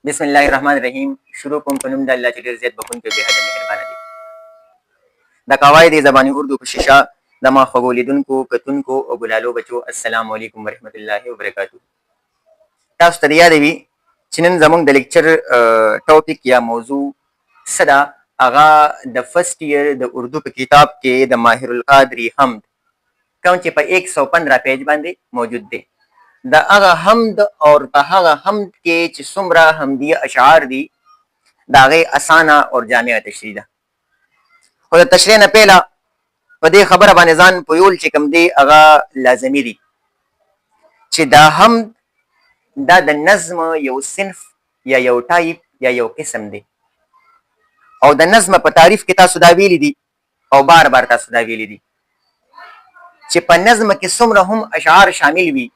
बिस्मिल्लाहिर्रहमानिर्रहीम। शुरू कोम पनुम द अल्लाह च ज़ियत बखुन के बेहद मेहरबान दी द कवायद ज़बानी उर्दू कोशिशा दमा खगोलिदुन को कतुन को और बुलालो बचो अस्सलाम वालेकुम वरहमतुल्लाहि व बरकातहू। तास तरिया देवी चिनन जमंग द लेक्चर टॉपिक या मौजू सदा आगा द फर्स्ट ईयर द उर्दू पे किताब के द माहिरुल कादरी हमद कौन चे पर 115 पेज बांधे मौजूद दे द आगा हमद और तहागा हमद के सुमरा हमदिया अशार दी दागे असाना और जामिया तशरीदा और तशरीह न पहला पदे खबर बाने जान पुयूल चिकम दे आगा लाजमी दी चे दा हमद दा द नज्म यो सिन्फ या यो टाइप या यो किस्म दे और द नज्म पर तारीफ के तासुदा वेली दी और बार बार तासुदा वेली दी चे पर नज्म के सुमरा हम अशार शामिल भी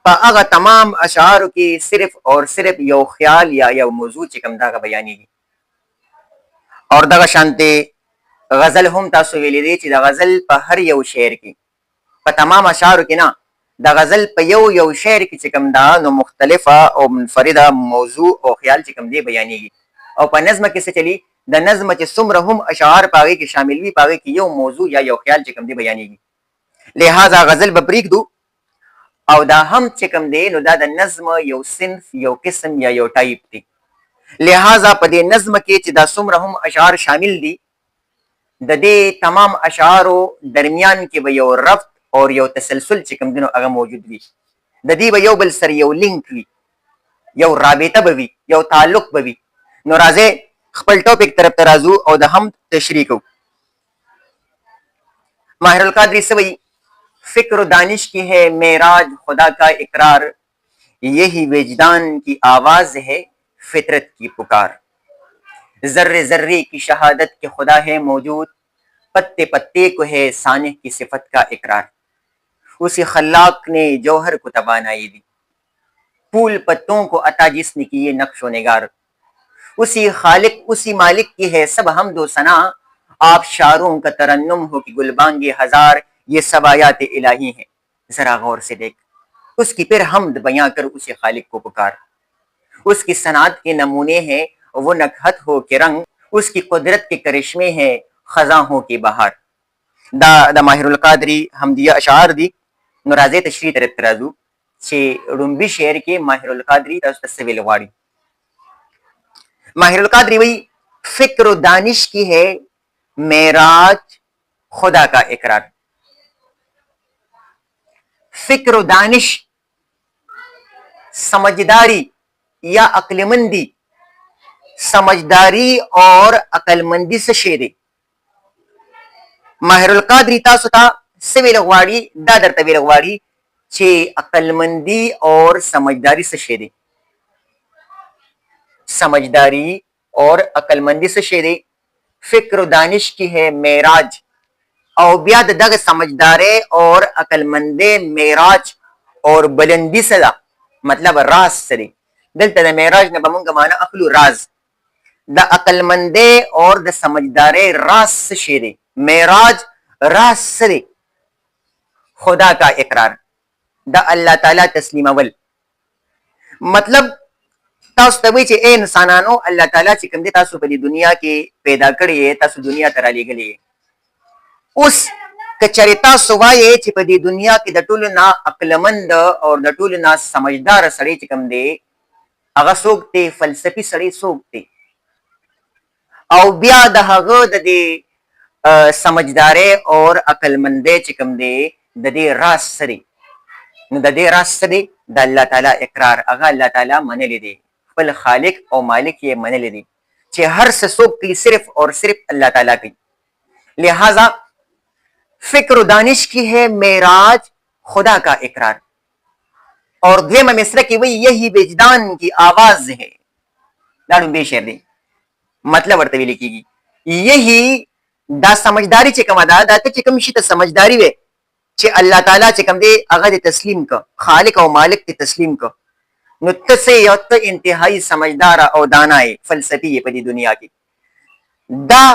अगर तमाम अशार की सिर्फ और सिर्फ यो ख्याल या यो मौजू चिकम दा का बयानी की और दगा शांति गजल हम तासु वेली दी ची दा गजल पर हर यो शेर की पर तमाम अशार की ना दा गजल पर यो शेर की चिकम दा नो मुख्तलिफा और मुनफरिदा मौजू और ख्याल चिकम दे बयानी की और पर नज्म किससे चली द नज्म चे सुमरा हम अशार पागे की शामिल भी पागे की यो मौजू या यो ख्याल चिकम दे बयानी की लिहाजा गजल बब्रीक दू और दा हम चिकम दे नो दा द नज्म यो सिन्फ यो किस्म या यो टाइप थी लिहाजा पदे नज्म के चिदा सुमरा हम अशार शामिल दी ददे तमाम अशारो दरमियान के बयो रफ्त और यो तसलसल चिकम दिनो अगर मौजूद भी ददी बयो बल सर यो लिंक भी यो राबिता बवी यो ताल्लुक बवी नो राजे खपल टॉपिक तरफ तराजू और द हम तशरीह को माहिरुल कादरी से वही फिक्र दानिश की है मेराज खुदा का इकरार यही विजदान की आवाज है फितरत की पुकार जर्रे जर्रे की शहादत के खुदा है मौजूद पत्ते पत्ते को है सानिह की सिफत का इकरार उसी खल्लाक ने जौहर को तवानाई दी फूल पत्तों को अता जिसने की ये नक्शो निगार उसी खालिक उसी मालिक की है सब हमदो सना आप शारों का तरन्नुम हो कि गुलबांगे हजार ये सब आयात इलाही हैं जरा गौर से देख उसकी फिर हमद बयां कर उसी खालिक को पुकार उसकी सनात के नमूने हैं वो नकहत हो के रंग उसकी कुदरत के करिश्मे हैं खजा हो के बहार दा माहिरुल कादरी हमदिया अशार दी नराजे तशरीह तरफ तराजू छे रुम्बी शेर के माहिरुल कादरी तस्वीर वाड़ी माहिरुल कादरी वही फिक्र दानिश की है मेराज खुदा का इकरार फिक्र दानिश समझदारी या अक्लमंदी समझदारी और अकलमंदी से शेरे माहिरुल कादरी तासुता सिविलगवाड़ी दादर तविलगवाड़ी छे अकलमंदी और समझदारी से शेरे समझदारी और अकलमंदी से शेरे फिक्र दानिश की है मेराज और ब्याद दग समझदारे और अकलमंदे मेराज और बुलंदी सदा मतलब राज सरे दिल द मेराज ने बमुंग माना अखलू राज द अकलमंदे और द समझदारे राज से शेरे मेराज राज सरे खुदा का इकरार द अल्लाह ताला तस्लीम अवल मतलब तासु तबी चे ए इंसानानो अल्लाह ताला चिकम दे तासु पदी दुनिया के पैदा करिए तासु दुनिया तराली गली उस कचरिता सुवाये चिपदी दुनिया की दटुल ना अक्लमंद और दटुल ना समझदार सड़ी चिकम दे अगा सोगते फलसफी सड़ी सोगते औ बिया दहगो ददे समझदारे और अकलमंदे चिकम दे ददे रास सड़ी ददे रास सड़ी द अल्लाह ताला इकरार अगा अल्लाह ताला मने ले दे फल खालिक और मालिक ये मने ले दे चे हर से सोगती सिर्फ और सिर्फ अल्लाह ताला की लिहाजा फिक्र दानिश की है मेराज खुदा का इकरार और द्वेम मिस्र की वही यही विजदान की आवाज है दारू बेशेर दे मतलब वर्तवी लिखी यही दा समझदारी चिकम अदा दा चिकम शी समझदारी वे चे अल्लाह ताला चिकम दे अगद तस्लीम का खालिक और मालिक के तस्लीम का नुत से यत इंतहाई समझदार और दानाए फलसफी पदी दुनिया की दा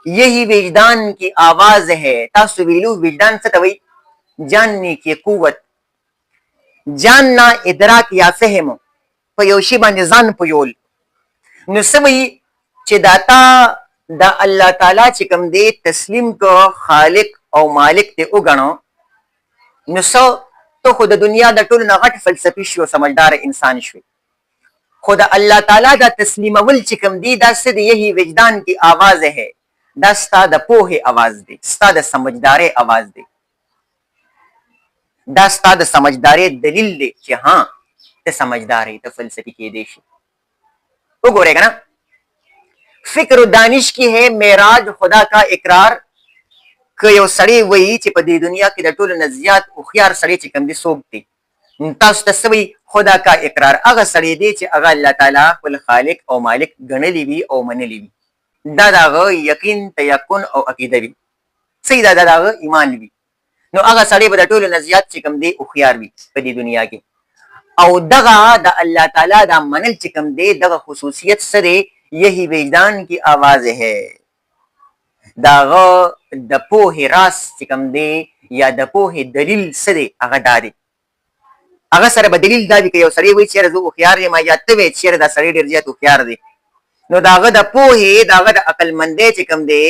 यही विजदान की आवाज है तासुविलू विजदान से तवई जानने की कुव्वत जानना इदराक या फहम په یو شی باندې ځان پویول، نو سوي چې داتا د الله تعالی چې کوم دی تسلیم کو خالق او مالک ته وګڼو، نو سو ته خو د دنیا د ټولو نه غټ فلسفي شو، سمجھدار انسان شوی. خو د الله تعالی دا تسلیمول چې کوم دی دا څه دی؟ یہی وجدان کی آواز ہے، دا ستا د پوهې آواز دی، ستا د سمجھدارۍ آواز دی، دا ستا د سمجھدارۍ دلیل دی چې ها ته سمجھدارۍ، ته فلسفي کېدی شي. وګورئ که نه، فکر و دانش کی ہے معراج خدا کا اقرار، که یو سړی وایي چې په دې دنیا کې د ټولو نه زیات هوښیار سړی چې کوم دی څوک دی، تاسو ته څه وایي؟ خدا کا اقرار. هغه سړی دی چې هغه الله تعالی خپل خالق او مالک ګڼلی وي او منلی وي، دا د هغه یقین، تیقن او عقیده وي. صحیح ده، دا د هغه ایمان وي. نو هغه سړی به د ټولو نه زیات چې کوم دی هوښیار وي په دې دنیا کې. او دغه د الله تعالی دا منل چې کوم دی، دغه خصوصیت څه دی؟ یہی وجدان کی آواز ہے. داغه د پوهې راز چې کوم دی یا د پوهې دلیل څه دی؟ هغه دا دی. هغه سره به دلیل دا وي که یو سړی وایي چېرې زه هوښیار یم، یا ته وایې چېرې دا سړی ډېر زیات هوښیار دی، نو د هغه د پوهې، د هغه د عقلمندۍ چې کوم دی،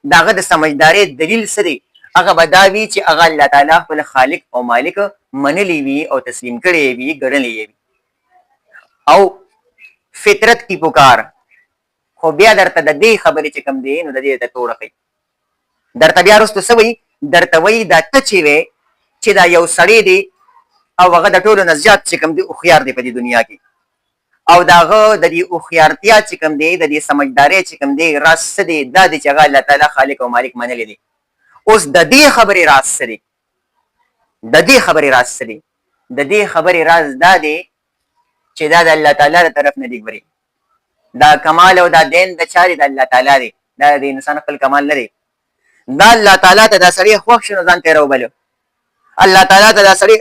د هغه د سمجھدارۍ دلیل څه دی؟ هغه به دا وي چې هغه الله تعالی خپل خالق او مالک منلی وي او تسلیم کړی وي، ګڼلی وي. او فطرت کی پکار، خو بیا درته د دې خبرې چې کوم دی نو د دې ته توړه کوي. درته بیا وروستو څه وایي؟ درته وایي دا ته چې وې چې دا یو سړی دی او هغه د ټولو نه زیات چې کوم دی هوښیار دی په دې دنیا کې، او د هغه د دې هوښیارتیا چې کوم دی، د دې سمجھدارۍ چې کوم دی راز څه دی؟ دا دی چې هغه الله تعالی خالق او مالک منلی دی. اوس د دې خبرې راز څه دی؟ د دې خبرې راز څه دی؟ د دې خبرې راز دا دی چې دا د الله تعالی له طرف نه دی. ګورئ، دا کمال او دا دین د چا دی؟ د الله تعالی دی. دا د انسان خپل کمال نه دی. دا الله تعالی ته دا سړی خوښ شو نو ځان ته یې راوبلو. الله تعالی ته دا سړی،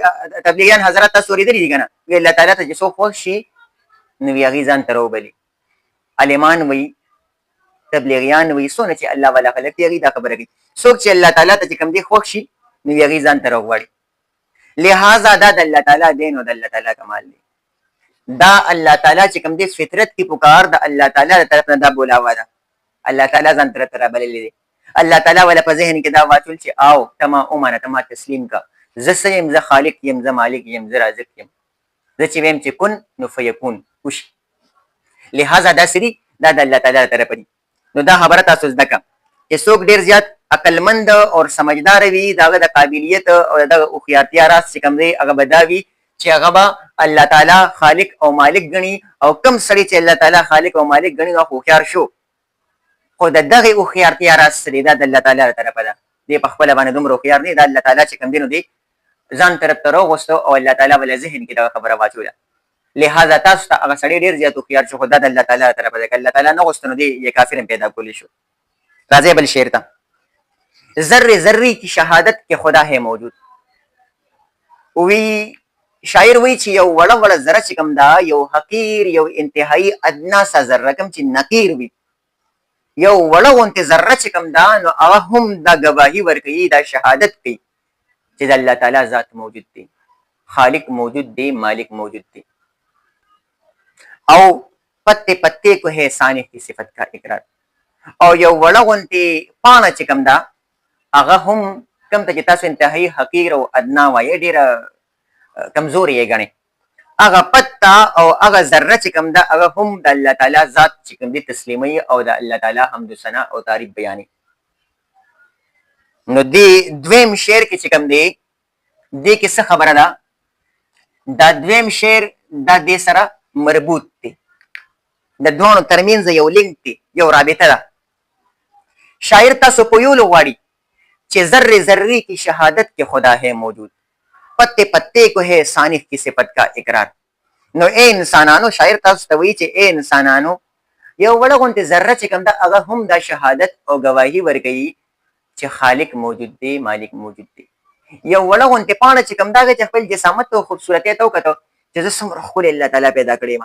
تبلیغیان حضرت تاسو اورېدلي دي که نه؟ وایي الله تعالی ته چې څوک خوښ شي نو وایي هغوی ځان ته راوبلي. عالمان وایي، تبلیغیان وایي، څونه چې الله والا خلک دي هغوی دا خبره کوي، څوک چې الله تعالی ته چې کوم دی خوښ شي نو وایي هغوی ځان ته راوغواړي. لہذا دا د الله تعالی دین او د الله تعالی کمال دی. دا الله تعالی چې کوم دی فطرت کی پکار د الله تعالی د طرف نه دا بولاوه ده. الله تعالی ځان طرف ته رابللی دی. الله تعالی ولا په ذهن کې دا واچول چې آو ته ما ومنه، ته ما تسلیم کا، زه څه یم؟ زه خالق یم، زه مالک یم، زه رازق یم، زه چې ویم چې کن نو فیکون وشي. لہذا دا څه دي؟ دا د الله تعالی له طرفه دي. نو دا خبره تاسو زده کړه چې څوک ډېر زیات عقلمند او سمجھدار وي، د هغه د قابلیت او د هوښیارتیا راز چې کوم دی هغه به دا وي چې هغه به الله تعالی خالق او مالک ګڼي. او کم سړی چې الله تعالی خالق او مالک ګڼي نو هوښیار شو، خو د دغې هوښیارتیا راز څه دی؟ دا د الله تعالی له طرفه ده. دی په خپله باندې دومره هوښیار دی، دا الله تعالی چې کوم دی نو دی ځان طرف ته راوغوستو او الله تعالی ولا ذهن کې دغه خبره واچوله. لہذا تاسو ته هغه سړی ډېر زیات هوښیار شو، خو دا د الله تعالی له طرفه ده. که الله تعالی نه غوسته نو دی یې کافر هم پیدا کولی شو. راځئ بل شعر ته. ذرے ذرے کی شهادت کې خدا ہے موجود. وی شاعر وی چې یو وړه وړه ذره چې کوم دا، یو حقیر، یو انتهایی ادنا سا ذره کوم چې نقیر وي، یو وړه غوندې ذره چې کوم دا، نو هغه هم دا ګواهي ورکوي، دا شهادت کوي چې د الله تعالی ذات موجود دی، خالق موجود دی، مالک موجود دی. او پتے پتے کو ہے ثانیہ کی صفت کا اقرار. او یو وړه غوندې پاڼه چې کوم دا، هغه هم کوم ته چې تاسو انتهایی حقیر او ادنا وایې، ډېره کمزوري یې ګڼئ، هغه پته او هغه ذره چې کوم ده هغه هم د الله تعالی ذات چې کوم دی تسلیموي او د الله تعالی حمد و ثنا او تعریف بیانوي. نو دې دویم شعر کې چې کوم دی، دې کې څه خبره ده؟ دا دویم شعر دا دې سره مربوط دی، د دواړو ترمنځ یو لینک دی، یو رابطه ده. شاعر تاسو پویولو غواړي چې ذرے ذرے کی شهادت کې خدا ہے موجود، پتے پتے کو ہے ثانیہ کی صفت کا اقرار. نو اے انسانانو، شاعر تاسو ته وایي چې اے انسانانو، یو وړه غوندې ذره چې کوم ده هغه هم دا شهادت او ګواهي ورکوي چې خالق موجود دی، مالک موجود دی. یو وړه غوندې پاڼه چې کوم ده هغه چې خپل جسامت او خوبصورتۍ ته وکتو چې زه څومره ښکلې الله تعالی پیدا کړې یم،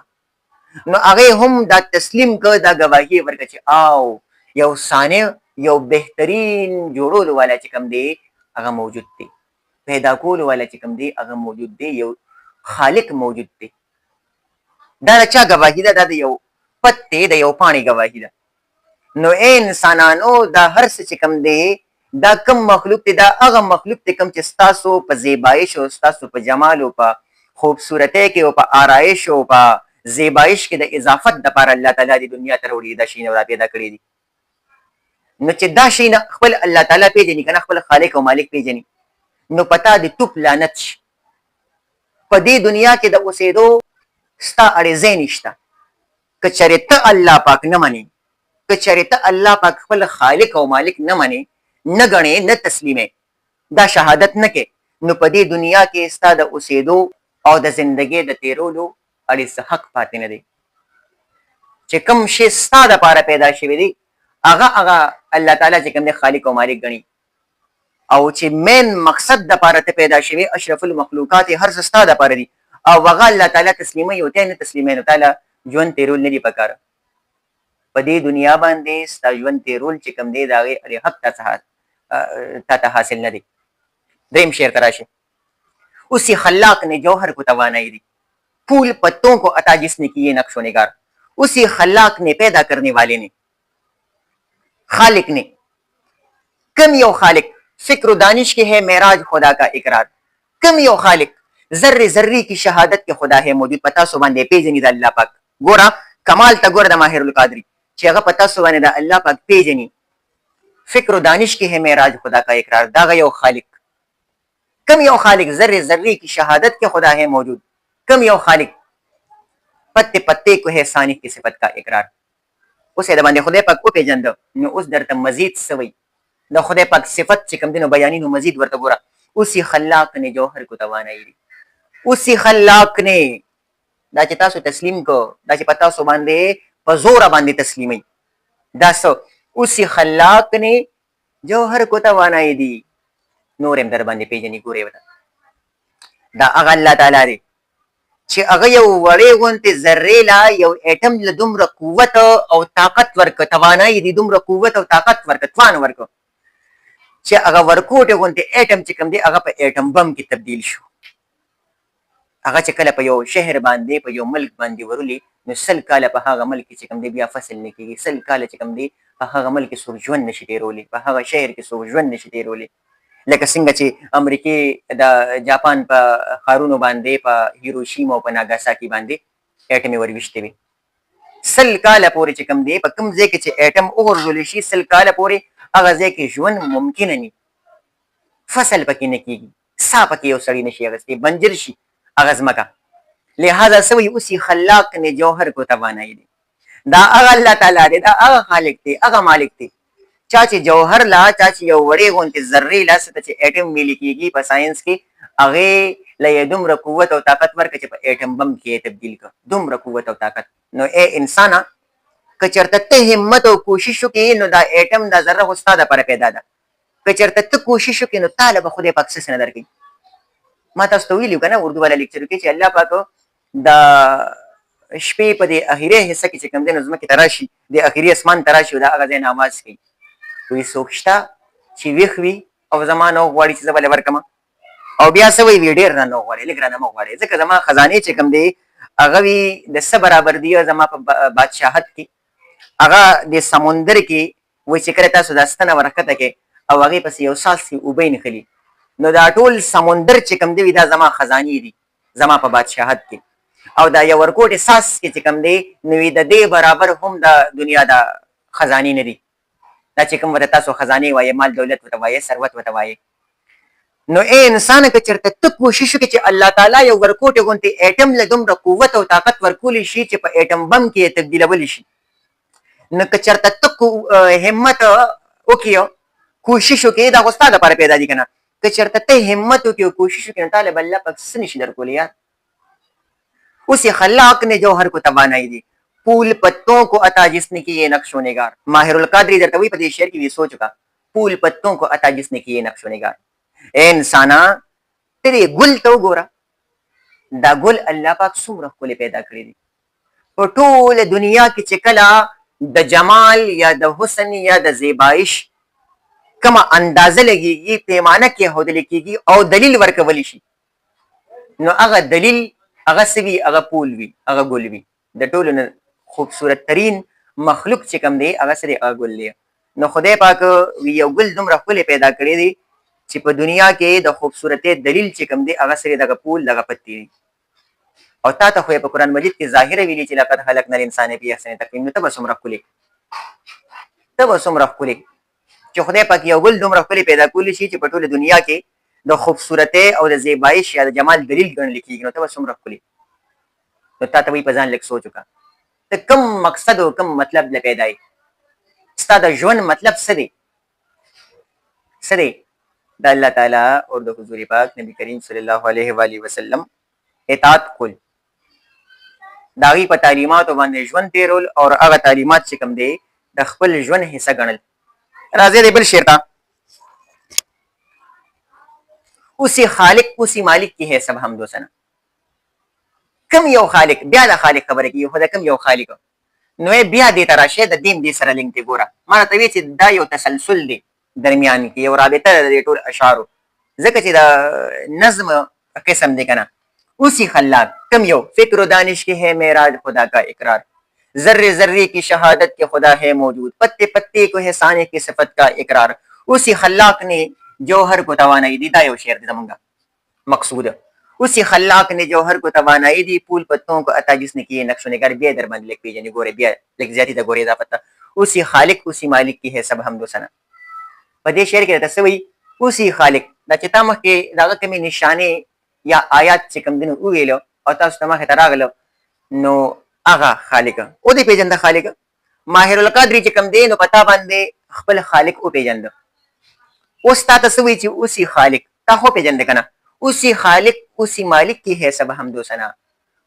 نو هغې هم دا تسلیم که، دا ګواهي ورکړه چې او یو صانع، یو بهترین جوړولو والا چې کوم دی هغه موجود دی، پیدا کولو والا چې کوم دی هغه موجود دی، یو خالق موجود دی. دا د چا ګواهي ده؟ دا د یو پتې د یو پاڼې ګواهي ده. نو اے انسانانو دا هر څه چې کوم دی دا کم مخلوق دی، دا هغه مخلوق دی کوم چې ستاسو په زیبایش او ستاسو په جمال او په خوبصورتۍ کې او په آرایش او په زیبایش کې د اضافت دپاره الله تعالی د دنیا ته راوړي، دا شیونه را پیدا کړي دي. نو چې دا شیونه خپل الله تعالی پیژني که نه، خپل خالق او مالک پیژني، نو پتا د توپ لعنت شي. په دې دنیا کې د اوسېدو ستا اړیزې نشته که چېرې ته الله پاک نه منې، که چېرې ته الله پاک خپل خالق او مالک نه منې، نه ګڼې، نه تسلیمې، دا شهادت نه کې، نو په دې دنیا کې ستا د اوسېدو او د زندګۍ د تېرولو اړې څه حق پاتې نه دی. چې کوم شی ستا دپاره پیدا شوی دی هغه الله تعالی چې کوم دی خالق او مالک ګڼي، او چې مین مقصد دپاره ته پیدا شوی اشرف المخلوقات هر څه ستا دپاره دي، او هغه الله تعالی تسلیموي او ته نه تسلیموي، نو تعالی ژوند تېرول نه دي پکاره. په دې دنیا باندې ستا ژوند تېرول چې کوم دی د هغې حق تا ته حاصل نه دی. دریم شعر ته راشي. اسی خلاق نے جوہر کو توانائی دی، پھول پتوں کو عطا جس نے کیے نقش و نگار. اسی خلاق نے، پیدا کرنے والے نے، خالق نے. کم یو خالق فکر و دانش کے ہے معراج خدا کا اقرار. کم یو خالق ذرے ذرے کی شہادت کے خدا ہے موجود. پتا سو باندې پیژني د الله پاک. ګوره کمال ته ګوره د ماهر القادری چې هغه پتا سو باندې د الله پاک پیژني. فکر و دانش کے ہے معراج خدا کا اقرار. دا یو خالق. کم یو خالق ذرے ذرے کی شہادت کے خدا ہے موجود. کم یو خالق پتے پتے کو ہے ثانی کی صفت کا اقرار. اوس د باندې خدای پاک وپېژنده، نو اوس درته مزید څه وایي د خدای پاک صفت چې کوم دی نو بیاني، نو مزید ورته ګوره. اسی خلاق نے جوهر کو توانائی دی. اسی خلاق نے، دا چې تاسو تسلیم کو، دا چې په تاسو باندې په زوره باندې تسلیموي، دا څه؟ اسی خلاق نے جوهر کو توانائی دی. نور هم در باندې پیژني. ګورې ورته دا هغه الله تعالی دی چې هغه یو وړې غوندې ذرې له یو ایټم له دومره قوت او طاقت ورکړه، توانایي دي دومره قوت او طاقت ورکړه، توان ورکړه چې هغه ورکوټې غوندې ایټم چې کوم دی هغه په ایټم بم کې تبدیل شو. هغه چې کله په یو شهر باندې په یو ملک باندې ورولي، نو 100 کاله په هغه ملک کې چې کوم دی بیا فصل نه کېږي. 100 کاله چې کوم دی په هغه ملک کې څوک ژوند نشي تېرولی، په هغه شهر کې څوک ژوند نشي تېرولی. لکه څنګه چې امریکې د جاپان په ښارونو باندې په هیروشیما او په ناګاساکي باندې ایټمې ورویشتې وي. 100 کاله پورې چې کوم دی په کوم ځای کې چې ایټم وغورځولی شي 100 کاله پورې هغه ځای کې ژوند ممکنه نه، فصل پکې نه کېږي، ساه پکې یو سړی نشي اخیستی، بنجر شي هغه ځمکه. لہذا څه وایي؟ اسی خلاق نے جوهر کو توانائی دی. دا هغه الله تعالی دی، دا هغه خالق دی، هغه مالک دی چا چې جوهر لا، چا چې یو وړې غوندې ذرې لا څه ته چې ایټم ویلې کېږي په ساینس کې، هغې له یې دومره قوت او طاقت ورکړه چې په ایټم بم کې یې تبدیل کړه. دومره قوت او طاقت. نو ای انسانه که چېرته ته همت او کوشش وکړې نو دا ایټم دا ذره خو ستا دپاره پیدا ده. که چېرته ته کوشش وکړې نو تاله به خدای پاک څه نه درکوي. ما تاسو ته ویلي وو که نه اردو والا لیکچر کې چې الله پاک د شپې په دې اخري حصه کې چې کوم دی نو ځمکې ته راشي، د اخري اسمان ته راشي او د هغه ځای نه اواز کوي، وایي څوک شته چې ویښ وي او زما نه وغواړي چې زه به له ورکړمه، او بیا څه وایي؟ ډېر رانه وغواړي، لږ رانه مه غواړئ، ځکه زما خزانې چې کوم دی هغه وي د څه برابر دي زما په بادشاهت کې، هغه د سمندر کې وایي چې کله تاسو دا ستنه ورښکته کې او هغې پسې یو څاڅکي اوبه یې نښلي، نو دا ټول سمندر چې کوم دی دا زما خزانې دي زما په بادشاهت کې، او دا یو ورکوټې څاڅکي چې کوم دی نو د دې برابر هم د دنیا د خزانې نه دي. دا چې کوم ورته تاسو خزانې وایې، مال دولت ورته وایې، ثروت ورته وایې. نو ای انسانه که چېرته ته کوشش وکړې چې الله تعالی یو ورکوټې غوندې ایټم له دومره قوت او طاقت ورکولی شي چې په ایټم بم کې یې تبدیلولی شي، نو که چېرته ته همت وکړې کوشش وکړې، دا خو ستا دپاره پیدا دي که نه، که چېرته ته همت وکړې او کوشش وکړې نو تا له به الله پاک څه نشي درکولی یار. اسی خلاق نے جوہر کو توانائی دی، پھول پتوں کو عطا جس نے کیے نقش و نگار. ماہر القادری درته وایي په دې شعر کې وي سوچ وکړه، پھول پتوں کو عطا جس نے کیے نقش و نگار. اے انسانا ته دې ګل ته وګوره، دا ګل الله پاک څومره ښکلې پیدا کړی دی. په ټوله دنیا کې چې کله د جمال یا د حسن یا د زیبایش کومه اندازه لګېږي، پیمانه کېښودلی کېږي او دلیل ورکولی شي، نو هغه دلیل هغه څه وي؟ هغه پول وي، هغه ګل وي. د ټولو نه خوبصورت ترین مخلوق چې کوم دی هغه سره هغه ګل دی. نو خدای پاک یو ګل دومره ښکلی پیدا کړی دی چې په دنیا کې د خوبصورتۍ دلیل چې کوم دی هغه سره دغه پول دغه پتی دی. او تا ته خو په قرآن مجید کې ظاهره ویلي چې لقد خلقنا الانسان فی احسن تقویم. نو ته به څومره ښکلی ته به څومره ښکلی چې خدای پاک یو ګل دومره ښکلی پیدا کولی شي چې په ټوله دنیا کې د خوبصورتۍ او د زیبایش یا د جمال دلیل ګڼل کېږي. نو ته به څومره ښکلی. نو تا ته وایي په ځان لږ سوچ وکړه ته کوم مقصد او کوم مطلب له پیدا یې. ستا د ژوند مطلب څه دی څه دی؟ د الله تعالی او د حضور پاک نبی کریم صلی الله علیه و آله وسلم اطاعت کول، د هغوی په تعلیماتو باندې ژوند تېرول او هغه تعلیمات چې کوم دی د خپل ژوند حصه ګڼل. راځئ د بل شعر ته. اسی خالق اسی مالک کی ہے سب حمد و ثنا. کم یو خالق، بیا د خالق خبره کوي خو د کم یو خالق. نو بیا دې ته راشئ د دې سره لینک دی. ګوره ما راته وایي چې دا یو تسلسل دی درمیان کې، یو رابطه ده د ټول اشعارو، ځکه چې د نظم قسم دی که نه. اسی خلاق کم یو فکر و دانش کی ہے معراج خدا کا اقرار، ذرے ذرے کی شہادت کے خدا ہے موجود، پتے پتے کو احسان کی صفت کا اقرار. اسی خلاق نے جوہر کو توانائی دی. دا یو شعر دی زمونږ مقصود. اسی خلاق نے جوہر کو توانائی دی، پھول پتوں کو عطا جس نے کیے نقش و نگار. بیا در باندې لیک پیژنې ګورې بیا لیک زیاتې د ګورې اضافت ته. اسی خالق اسی مالک کی ہے سب حمد و ثنا. په دې شعر کې درته څه وایي؟ اسی خالق. دا چې تا مخکې د هغه کومې نشانې یا آیات چې کوم دي نو وویلو او تاسو ته مخې ته راغلو، نو هغه خالق او دې پېژنده. خالق ماهر القدر چې کوم دی نو په تا باندې خپل خالق وپېژنده. اوس تا ته څه وایي چې اوسي خالق، تا خو پېژنده که نه؟ اوسي خالق اوسي مالک کی ہے سب حمد و ثنا.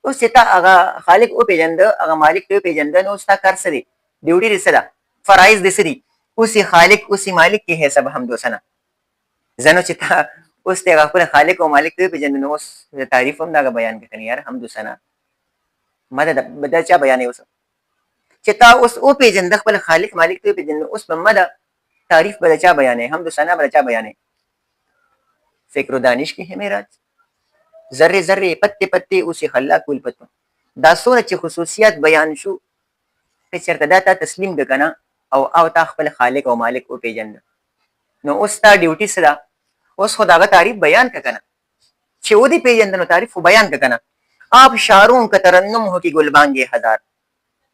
اوس چې تا هغه خالق وپېژنده، هغه مالک ته وپېژنده، نو اوس تا کار څه دی؟ ډیوټي دې څه ده؟ فرایض دې څه دي؟ اوسي خالق اوسي مالک کی ہے سب حمد و ثنا. ځنو چې تا اوس ته هغه خپل خالق او مالک ته وپېژنده، نو اوس د تعریف هم دغه بیان کړه یار حمد و ثنا. ما دا چا بیانې اوس چې تا اوس وپېژنده خپل خالق مالک ته وپېژنده، اوس به ما د تعریف به د چا بیانې، حمد و ثنا به د چا بیانې؟ فکر و دانش کی ہے معراج، ذرے ذرے پتے پتے اسی خلاق کل پتوں. دا څومره چې خصوصیات بیان شو که چېرته دا تا تسلیم کړه که نه او تا خپل خالق او مالک وپېژنده، نو اوس تا ډیوټي څه ده؟ اوس خو د هغه تعریف بیان کړه که نه. چې ودې پېژنده نو تعریف خو بیان کړه که نه. آپ شاروں کا ترنم ہو کی گلبانگ ہزار.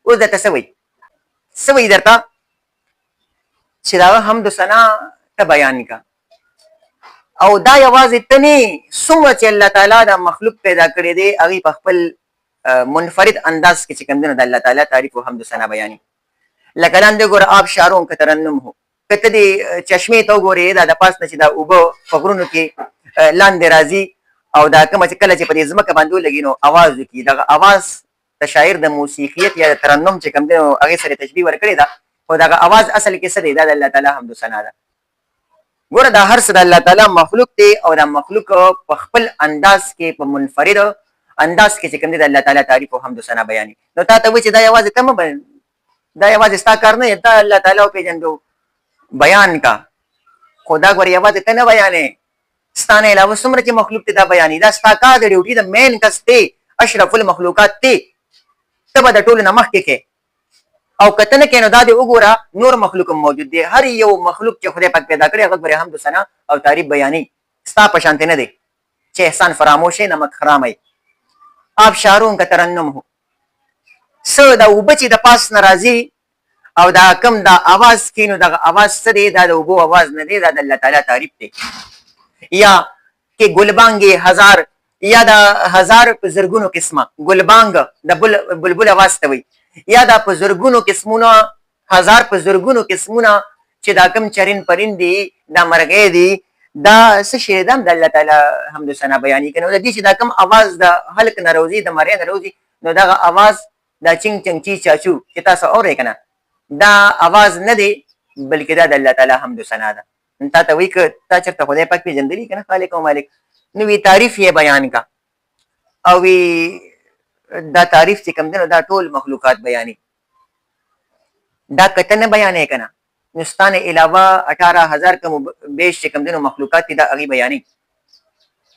اوس درته څه وایي؟ څه وایي درته؟ چې د هغه حمد و ثنا ته بیان کړه. او دا یوازې ته نه، څومره چې الله تعالی دا مخلوق پیدا کړی دی هغوی په خپل منفرد انداز کې چې کوم دی نو د الله تعالی تعریف او حمد و ثنا بیانوي. لکه لاندې ګوره آپ شاروں کا ترنم ہو، که ته دې چشمې ته وګورې دا د پاس نه چې دا اوبه په غرونو کې لاندې راځي او دا کومه چې کله چې په دې ځمکه باندې ولګي نو اواز وکړي، دغه اواز د شاعر د موسیقیت یا د ترنم چې کوم دی نو هغې سره تشبیه ورکړې ده، خو دغه اواز اصل کې څه دی؟ دا د الله تعالی حمد و ثنا ده. ګوره دا هر څه د الله تعالی مخلوق دی او دا مخلوق په خپل انداز کې په منفرد انداز کې چې کوم دی د الله تعالی تعریف او حمد و ثنا بیانوي. نو تا ته وایي چې دا یوازې ته مه بیان، دا یوازې ستا کار نه دی، تا الله تعالی وپېژنده بیان کا. خو دا ګوره یوازې ته نه بیانې، ستا نه علاوه څومره چې مخلوق دی دا بیانوي. دا ستا کار د ډیوټي د مین کس دی، اشرف المخلوقات دی، ته به د ټولو نه مخکې کې. او که ته نه کې نو دا دې وګوره نور مخلوق هم موجود دی. هر یو مخلوق چې خدای پاک پیدا کړی هغه ګورې حمد و ثنا او تعریف بیانوي. ستا په شانتې نه دی چې احسان فراموش ہے نمک حرام ہے. آپ شاروں کا ترنم ہو، څه دا اوبه چې د پاس نه راځي او دا کم دا اواز کې نو دغه اواز څه دی؟ دا د اوبو اواز نه دی، دا د الله تعالی تعریف دی. یا کې ګلبانګ هزار، یا دا هزار په زرګونو قسمه ګلبانګ د بلبل اواز ته وایي، یا دا په زرګونو قسمونه هزار په زرګونو قسمونه چې دا کم چرین پرین دي، دا مرغۍ دي، دا څه شی دی؟ دا هم د الله تعالی حمد و ثنا بیانوي که نه. د دې چې دا کم اواز د هلک نه راوځي، د مرۍ نه راوځي، نو دغه اواز دا چنګ چنګ چی چاچو چې تاسو اورئ که نه، دا اواز نه دی بلکې دا د الله تعالی حمد و ثنا ده. تا ته وایي که تا چېرته خدای پاک پېژندلي که نه خالق او مالک، نو وی تعریف یې بیان کا او وی دا تعریف چې کوم دی نو دا ټول مخلوقات بیانوي. دا که ته نه بیانې که نه نو ستا نه علاوه 18,000 کم بیش چې کوم دی نو مخلوقات دي دا هغوی بیانوي.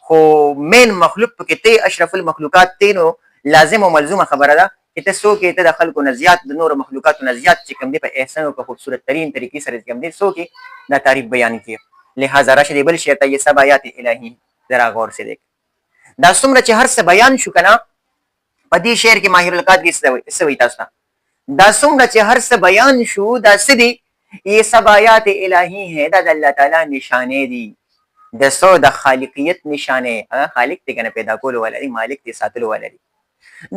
خو مین مخلوق پکې ته اشرف المخلوقات ته، نو لازم او ملزومه خبره ده ته څوک ته د خلکو نه زیات د نور مخلوقاتو نه زیات چې کوم دی په احسان او په خوبصورت ترین طریقې سره کوم دی څوک دا تعریف بیان کړي. لہذا راشد بل شی ته یہ سب آیات الهی ذرا غور سے دیکھ. دا څومره چې هر څه بیان شو کنه په دې شعر کې ماهر القادری سوي تاسو ته دا څومره چې هر څه بیان شو دا سدي یہ سب آیات الهی ہے دا د الله تعالی نشانه دي د سو د خالقیت نشانه خالق ته کنه پیدا کول ولري مالک ته ساتلو ولري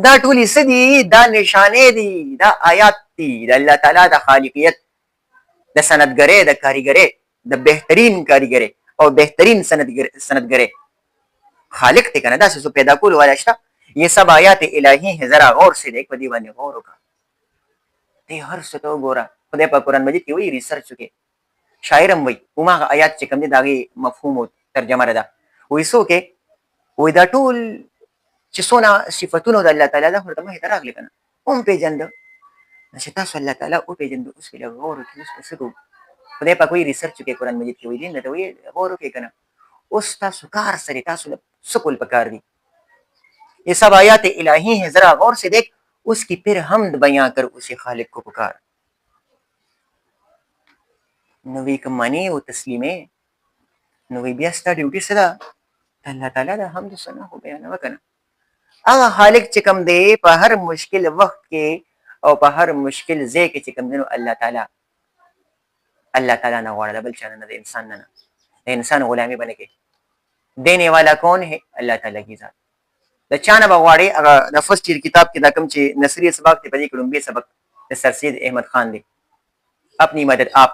دا ټول سدي دا نشانه دي دا آیات دي د الله تعالی د خالقیت د سندګری د کاریګری د بهترین کاریګری او بهترین سندګری خالق ته کنه دا څه پیدا کول ولا شته. یہ سب آیات الہی ہے ذرا غور سے دیکھ بدی باندې غور وکړه ته هر څه ته وګوره. خدای په قرآن مجید کې وایي ریسرچ وکړي شاعرم وایي وماغه آیات چې کوم دي داغه مفهوم او ترجمه ده وایي څوک وایي دا ټول چې څونه صفاتونه د الله تعالی ده ورته مه راغلي کنه هم پیژند چې تاسو الله تعالی او پیژند اوس په غور کې څه کوو. خدای په کوئی ریسرچ کې قرآن مجید کې وایي نه دا وایي غور وکړي کنه اوس تاسو کار سره تاسو سکول پکار دي. یہ سب آیات الہی ہیں ذرا غور سے دیکھ اس کی پھر حمد بیان کر اسی خالق کو پکار. نوی کمانی و تسلیمے نوی بیاستا ڈیوٹی صدا اللہ تعالیٰ دا حمد سنا ہو بیان وکنا اغا خالق چکم دے پا ہر مشکل وقت کے او پا ہر مشکل زے کے چکم دنو اللہ تعالیٰ نا غوارا دا بل چانا دا انسان نا دا انسان غلامی بنے کے دینے والا کون ہے اللہ تعالیٰ کی ذات. د چانه بغواړي هغه د فرست ایئر کتاب کې دا کوم چې نصری سبق ته پدې کړم به سبق د سر سید احمد خان دی اپنی مدد آپ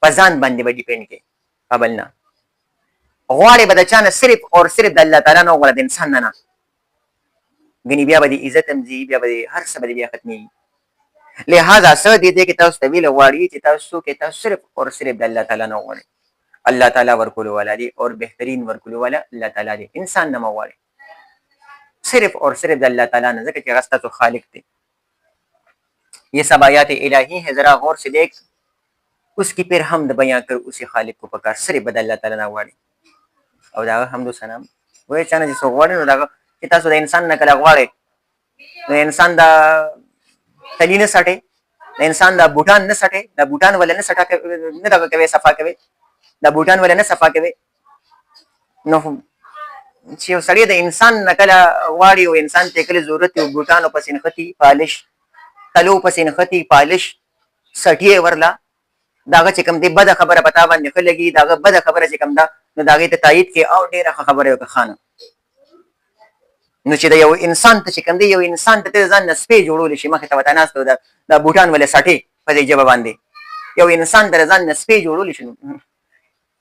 پزان باندې به ډیپند کې قبل نه غواړي به د چانه صرف اور صرف د الله تعالی نه غواړي د انسان نه غني بیا به عزت هم زی بیا به هر څه به بیا ختمي. لہذا سو دې کې تاسو طویل غواړي چې تاسو کې تاسو صرف اور صرف د الله تعالی نه غواړي. الله تعالی ورکول والا دی اور بهترین ورکول والا الله تعالی دی انسان نه غواړي صرف اور صرف اللہ تعالیٰ نے ذکر کہ راستہ تو خالق تھے. یہ سب آیات الہی ہے ذرا غور سے دیکھ اس کی پھر حمد بیان کر اسی خالق کو پکار صرف بد اللہ تعالیٰ نہ واڑی او دا حمد و ثنا وہ چانه چې سو غواړي نو دا چې تاسو د انسان نه کله غواړي نو انسان دا تلی نه سټي د انسان دا بوټان نه سټي دا بوټان ول نه سټا نه دا کوي صفا کوي دا بوټان ول نه صفا کوي نو چې یو سړی د انسان نکله غواړي او انسان ته کله ضرورت یو بوټانو پسې نختی پالش تلو پسې نختی پالش سټي ورلا داغه چې کوم دی بد خبره پتا باندې خلګي داغه بد خبره چې کوم دا نو داغه ته تایید کې او ډیره خبره وکړه خانه نو چې د یو انسان ته چې کوم دی یو انسان ته ځان نسبې جوړول شي مخه ته وتاناستو دا بوټان ولې سټي په دې جواب باندې یو انسان ته ځان نسبې جوړول شي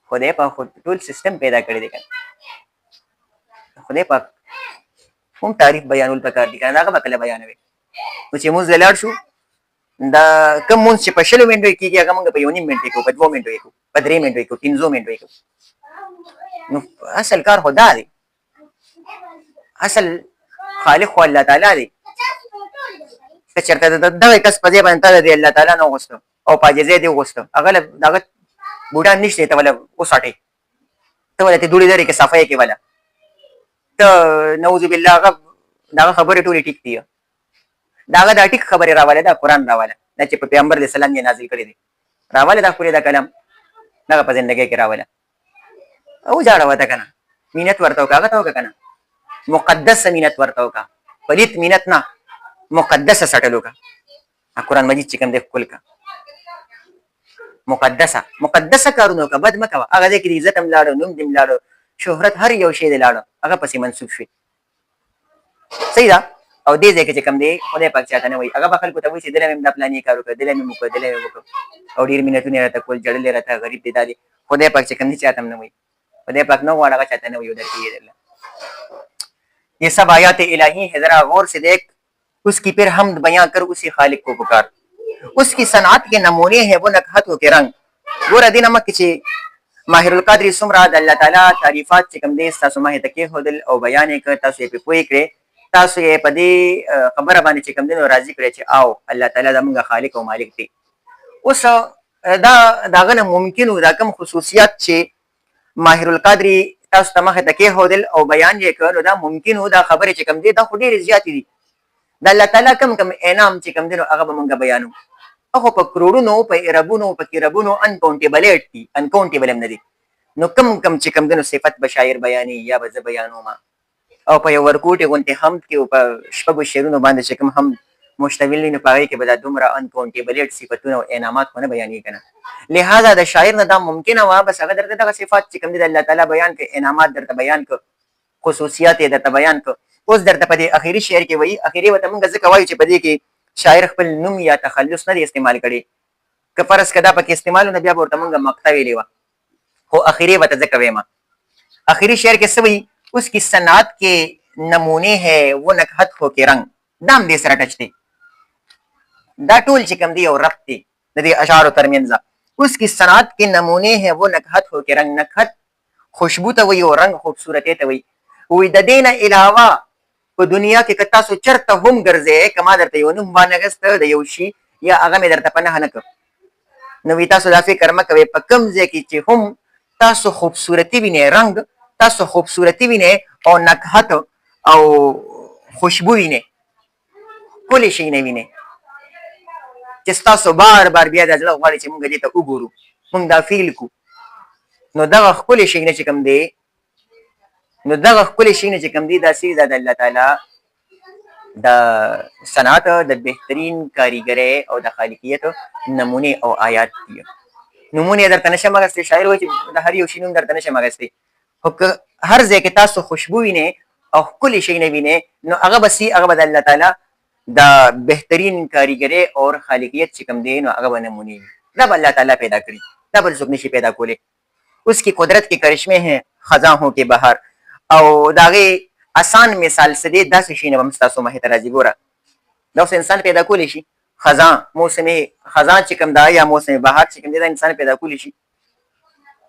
خدای په خود ټول سیستم پیدا کړی دی خدای پاک هم تعریف بیانول پکار دي کنه هغه کله بیانوي نو چې موږ لاړ شو دا کوم مونږ چې په شلو منټو کې هغه موږ په یو نیم منټ کې په 2 منټو کې په 3 منټو کې 3 منټو کې نو اصل کار خدا دی اصل خالق خو الله تعالی دی چې چرته دغه کس په ځای باندې دی الله تعالی نو غوښتو او پاجزه دی غوښتو هغه دغه بوډا نشته ته ولا وساټي ته ولا ته دوړي درې کې صفای کې ولا ته نعوذ بالله دا خبره ټولې ټیک دی دا ټیک خبره راواله دا قران راواله دا چې په پیغمبر علیه السلام یې نازل کړی دی راواله دا خوري دا کلام دا په ژوندۍ کې راواله او ځاړه وته کنه مینت ورته وکړه ته کنه مقدس مینت ورته وکړه پلیت مینت نه مقدس سټلو کا قران مجید چې کوم دی کول کا مقدسه کارونه کا بد مکه هغه دې کې عزت هم لاړو نوم دې لاړو شهرت هر یو شی دی لاړو هغه پسې منسوب شي صحیح ده او دې ځکه چې کوم دی خدای پاک چاته نه وي هغه به خلکو ته وایي چې دلته مې د پلانې کارو کړ دلته مې وکړ او ډیر مینتونه راته کول جړلې راته غریب دي دادي خدای پاک چې کوم دی چاته نه وي خدای پاک نو غواړي هغه چاته نه وي درته یہ سب آیات الہی ہے ذرا غور سے دیکھ اس کی پھر حمد بیان کر اسی خالق کو پکار اس کی صنعت کے نمونے ہیں وہ نکہتوں کے رنگ ګوره دې نمک چې ماهر القادری څومره د الله تعالی تعریفات چې کوم دي تاسو ما ته کې هودل او بیان یې کړ تاسو یې په پوي کړې تاسو یې په دې خبره باندې چې کوم دي راضي کړی چې او الله تعالی زموږ خالق او مالک دی. اوس داغه نه ممکن دا کوم خصوصیات چې ماهر القادری تاسو ته ما ته کې هودل او بیان یې کړ دا ممکن دا خبره چې کوم دي دا خو ډېر زیات دي د الله تعالی کم انعام چې کم دینو هغه به مونږ بیانو. هغه په کروڑونو په اربونو په کیربونو انکاونټیبل دي، انکاونټیبل هم نه دي. نو کم چې کم دینو صفت به شاعر بیانې یا به زه بیانوم، او په یو ورکوټي غونټې حمد کې او په شپږو شعرونو باندې چې کوم هم مشتمل وي نو په هغې کې به دا دومره انکاونټیبل صفتونه او انعامات خو نه بیانېږي که نه. لهذا د شاعر نه دا ممکنه وه بس هغه درته دغه صفات چې کوم دي د الله تعالی بیان کړي، انعامات درته بیان کړه، خصوصیات یې درته بیان کړه. اوس درته په دې اخري شعر کې وایي، اخري ورته موږ ځکه وایو چې په دې کې شاعر خپل نوم یا تخلص نه دی استعمال کړی. که فرض که دا پکې استعمال نه بیا به ورته موږ مقطع ویلې وه، خو اخري ورته ځکه ویمه. اخري شعر کې څه وایي؟ اس کی صنعت کے نمونے ہے وہ نکهت ہو کے رنگ. دا هم دې سره ټچ دی. دا ټول چې کوم دی یو ربط دی د دې اشعارو ترمنځ. اس کی صنعت کے نمونے ہے وہ نکهت ہو کے رنگ. نکهت خوشبو ته وایي او رنګ خوبصورتۍ ته وایي. وایي د دې نه علاوه په دنیا کې که تاسو چرته هم ګرځئ، که ما درته یو نوم وانغسته د یو شي یا هغه مې درته په نښه نه کړ، نو وایي تاسو دا فکر مه کوئ په کوم ځای کې چې هم تاسو خوبصورتي وینئ، رنګ تاسو خوبصورتي وینئ او نکهت او خوشبو وینئ، ښکلي شی نه وینئ چې ستاسو بار بار بیا دا زړه غواړي چې موږ دې ته وګورو، موږ دا فیل کړو. نو دغه ښکلي شی نه چې کوم دی، نو دغه ښکلي شی نه چې کوم دی دا څه دا د الله تعالی د صنعت د بهترین کاریګرۍ او د خالقیت نمونې او آیات دي. نومونه یې درته نشم اخیستی، شاعر وایي چې د هر یو شي نوم درته نشم اخیستی، خو که هر ځای کې تاسو خوشبو وینئ او ښکلي شی نه وینئ نو هغه به هغه به د الله تعالی د بهترین کاریګرۍ اور خالقیت چې کوم دی نو هغه به نمونې وي. دا به الله تعالی پیدا کړي، دا بل څوک نشي پیدا کولی. اس کی قدرت کے کرشمے ہیں خزاں کے بہار. او د هغې آسان مثال څه دی؟ داسې شي نه به هم ستاسو مخې ته راځي. ګوره دا اوس انسان پیدا کولی شي، خزاں موسم خزاں چې کوم دا یا موسم بهار چې کوم دی دا انسان پیدا کولی شي؟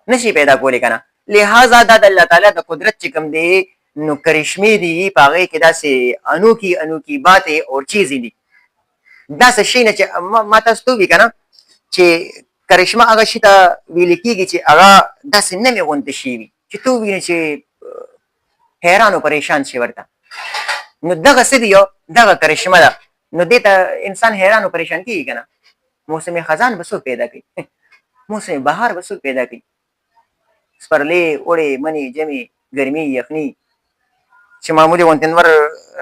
نشي پیدا کولی که نه. لہذا دا د الله تعالی د قدرت چې کوم دی نو کرشمې دي، په هغې کې داسې انوکي انوکي باتې اور چیزې دي. داسې شی نه چې ما تاسو ته ووي که نه چې کرشمه هغه شي ته ویل کېږي چې هغه داسې نوې غوندې شي وي چې ته ووینې چې حیران و پریشان شي ورته. نو دغه څه دی، دغه کرشمه ده. نو دې ته انسان حیران و پریشان کېږي که نه. موسم خزان به څوک پیدا کوي؟ موسم بهار به څوک پیدا کوي؟ سپرلی، اوړی، منی، ژمي، ګرمي، یخني چې معمولي غوندې نور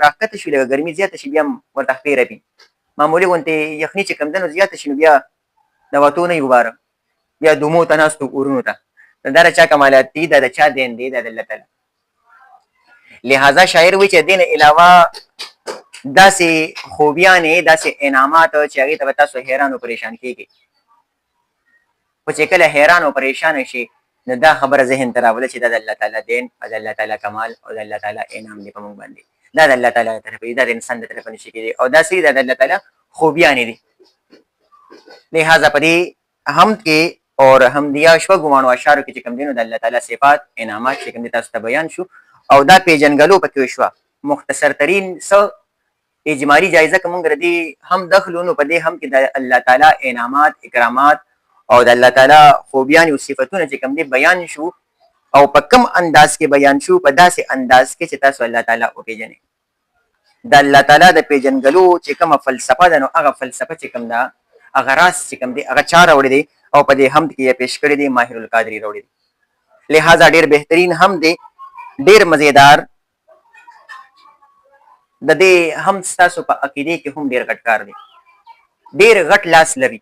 راښکته شي، لکه ګرمي زیاته شي بیا هم ورته خپې رپي. معمولي غوندې یخني چې کوم ده نو زیاته شي نو بیا د وتو نه یې وباره، بیا دمو ته ناستو اورونو ته. دا د چا کمالات دي؟ دا د چا دین دی؟ دا د الله تعالی. لہذا شاعر وایي چې د دې نه علاوه داسې خوبیانې، داسې انعامات چې هغې ته به تاسو حیران و پریشان کېږئ. خو چې کله حیران و پریشانه شي نو دا خبره ذهن ته راوله چې دا د الله تعالی دین او د الله تعالی کمال او د الله تعالی انعام دی په موږ باندې. دا د الله تعالی له طرفه دی، دا د انسان د طرفه نشي کېدی. او دا څه دا د الله تعالی خوبیانې دي. لہذا په دې حمد کې اور حمدیه شپږو واړو اشعارو کې چې کوم دي نو د الله تعالی صفات انعامات چې کوم دي تاسو ته بیان شو او دا پیژنګلو پکې وشوه. مختصر ترین څه اجمالي جایزه که موږ ردې هم دخلو نو په دې هم کې د الله تعالی انعامات، اکرامات او د الله تعالی خوبیان او صفتونه چې کوم دي بیان شو او په کوم انداز کې بیان شو، په داسې انداز کې چې تاسو الله تعالی وپېژنئ. د الله تعالی د پیژنګلو چې کومه فلسفه ده نو هغه فلسفه چې کوم ده، هغه راز چې کوم دی هغه چا راوړی دی او په دې حمد کې یې پیش کړی دی ماهر القادري راوړی دی. لہذا ډېر بهترین حمد دی، ډېر مزیدار. د دې حمد ستاسو په عقیدې کې هم ډېر غټ کار دی، ډېر غټ لاس لري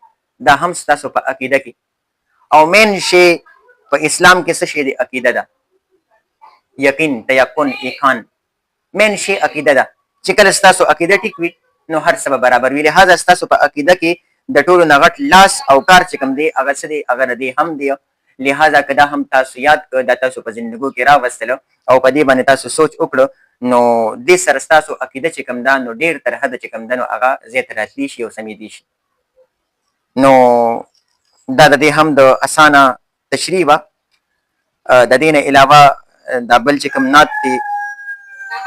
دا حمد ستاسو په عقیده کې. او مین شی په اسلام کې څه شی دی؟ عقیده ده، یقین، تیقن، ایقان. مین شی عقیده ده چې کله ستاسو عقیده ټیک وي نو هر څه به برابر وي. لہذا ستاسو په عقیده کې د ټولو نه غټ لاس او کار چې کوم دی هغه څه دی؟ هغه د دې حمد دی. لہذا که دا هم تاسو یاد کړ، دا تاسو په زندګو کې راوستله او په دې باندې تاسو سوچ وکړو نو دې سره ستاسو عقیده چې کوم ده نو ډېر تر حده چې کوم ده نو هغه ځای ته راتلی شي او سمېدی شي. نو دا د دې هم د اسانه تشریح وه. د دې نه علاوه دا بل چې کوم نعت دی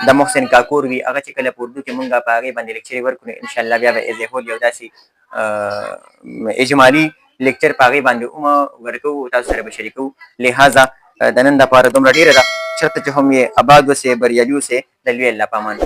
د محسن کاکور وي هغه چې کله په اردو کې مونږ په هغې باندې لیکچرې ورکړو انشاءالله بیا به ایز ا هول یو داسې اجمالي لیکچر په هغې باندې ورکوو، تاسو سره به شریکوو. لہذا د نن دپاره دومره ډېره ده. چېرته چې هم یې اباد اوسئ، بریالي اوسئ. د لوی الله په امان.